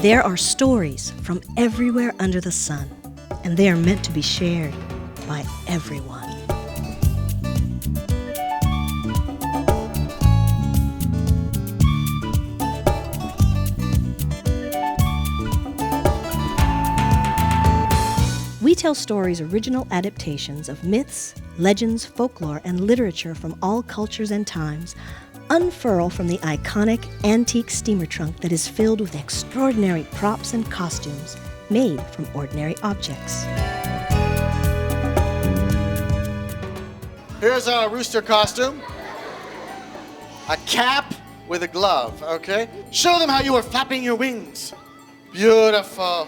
There are stories from everywhere under the sun, and they are meant to be shared by everyone. We Tell Stories' original adaptations of myths, legends, folklore, and literature from all cultures and times unfurl from the iconic antique steamer trunk that is filled with extraordinary props and costumes made from ordinary objects. Here's our rooster costume. A cap with a glove, okay? Show them how you are flapping your wings. Beautiful.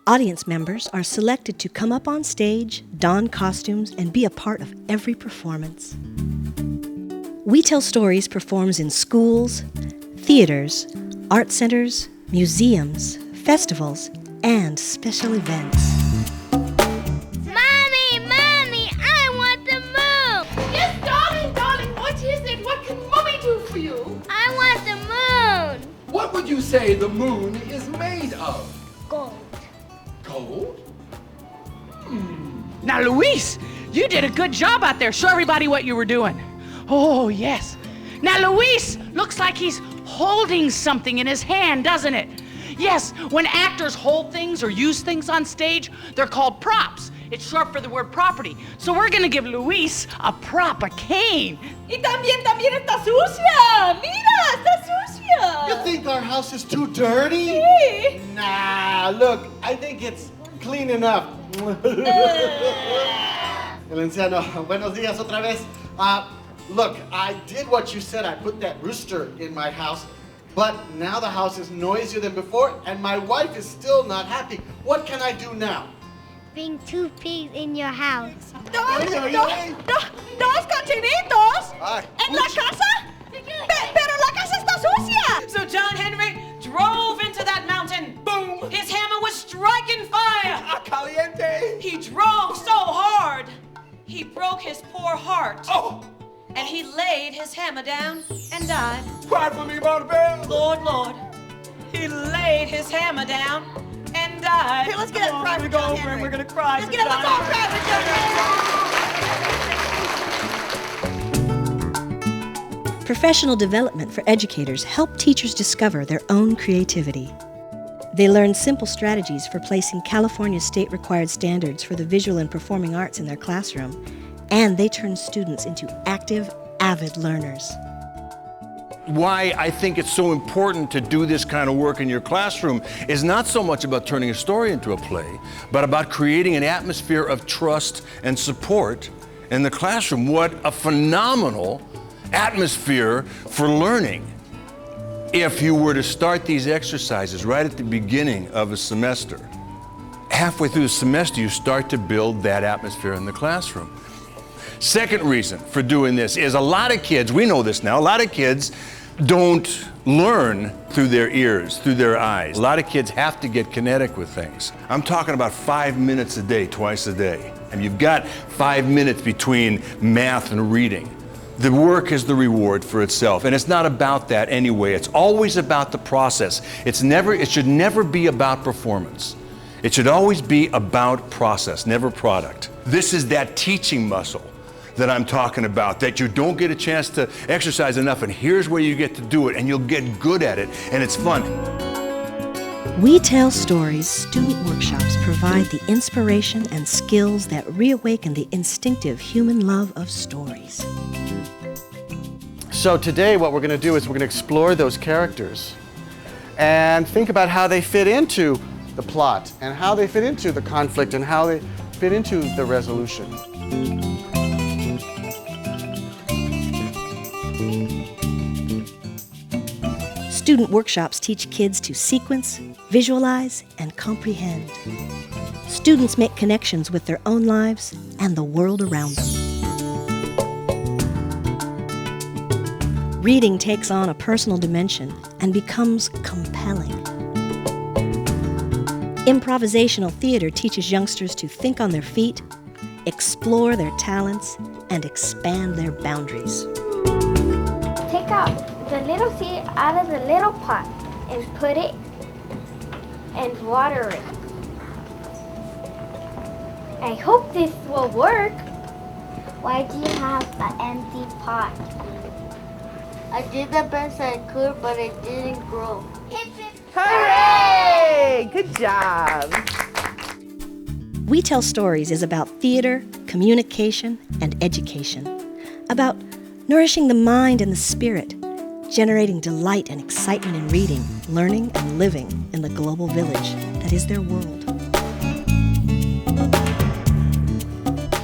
Audience members are selected to come up on stage, don costumes, and be a part of every performance. We Tell Stories performs in schools, theaters, art centers, museums, festivals, and special events. Mommy, I want the moon! Yes, darling, what is it? What can Mommy do for you? I want the moon! What would you say the moon is made of? Gold. Gold? Now, Luis, you did a good job out there. Show everybody what you were doing. Oh, yes. Now, Luis looks like he's holding something in his hand, doesn't it? Yes, when actors hold things or use things on stage, they're called props. It's short for the word property. So we're gonna give Luis a prop, a cane. Y también está sucia. Mira, está sucia. You think our house is too dirty? Sí. Nah, look, I think it's clean enough. El anciano, buenos días otra vez. Look, I did what you said. I put that rooster in my house, but now the house is noisier than before, and my wife is still not happy. What can I do now? Bring 2 pigs in your house. Dos cochinitos. Ay, ¿En la casa? Pero la casa está sucia. So John Henry drove into that mountain. Boom! His hammer was striking fire. Caliente! He drove so hard, he broke his poor heart. Oh! And he laid his hammer down and died. Cry for me, Montebello! Lord, he laid his hammer down and died. Here, let's get it cry for We John go over Henry. and we're gonna cry. Let's get it, let's all cry for John Henry. Professional development for educators help teachers discover their own creativity. They learn simple strategies for placing California state-required standards for the visual and performing arts in their classroom, and they turn students into active, avid learners. Why I think it's so important to do this kind of work in your classroom is not so much about turning a story into a play, but about creating an atmosphere of trust and support in the classroom. What a phenomenal atmosphere for learning if you were to start these exercises right at the beginning of a semester. Halfway through the semester, you start to build that atmosphere in the classroom. Second reason for doing this is a lot of kids, we know this now, a lot of kids don't learn through their ears, through their eyes. A lot of kids have to get kinetic with things. I'm talking about 5 minutes a day, twice a day. And you've got 5 minutes between math and reading. The work is the reward for itself, and it's not about that anyway. It's always about the process. It should never be about performance. It should always be about process, never product. This is that teaching muscle that I'm talking about, that you don't get a chance to exercise enough, and here's where you get to do it, and you'll get good at it, and it's fun. We Tell Stories student workshops provide the inspiration and skills that reawaken the instinctive human love of stories. So today what we're going to do is we're going to explore those characters and think about how they fit into the plot and how they fit into the conflict and how they fit into the resolution. Student workshops teach kids to sequence, visualize, and comprehend. Students make connections with their own lives and the world around them. Reading takes on a personal dimension and becomes compelling. Improvisational theater teaches youngsters to think on their feet, explore their talents, and expand their boundaries. Take out the little seed out of the little pot and put it and water it. I hope this will work. Why do you have an empty pot? I did the best I could, but it didn't grow. Hooray! Good job. We Tell Stories is about theater, communication, and education. About nourishing the mind and the spirit, generating delight and excitement in reading, learning, and living in the global village that is their world.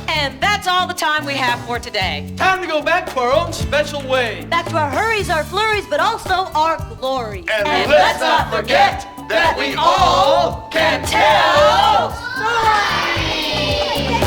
And that's all the time we have for today. Time to go back to our own special way. Back to our hurries, our flurries, but also our glory. And let's not forget that we all can tell stories.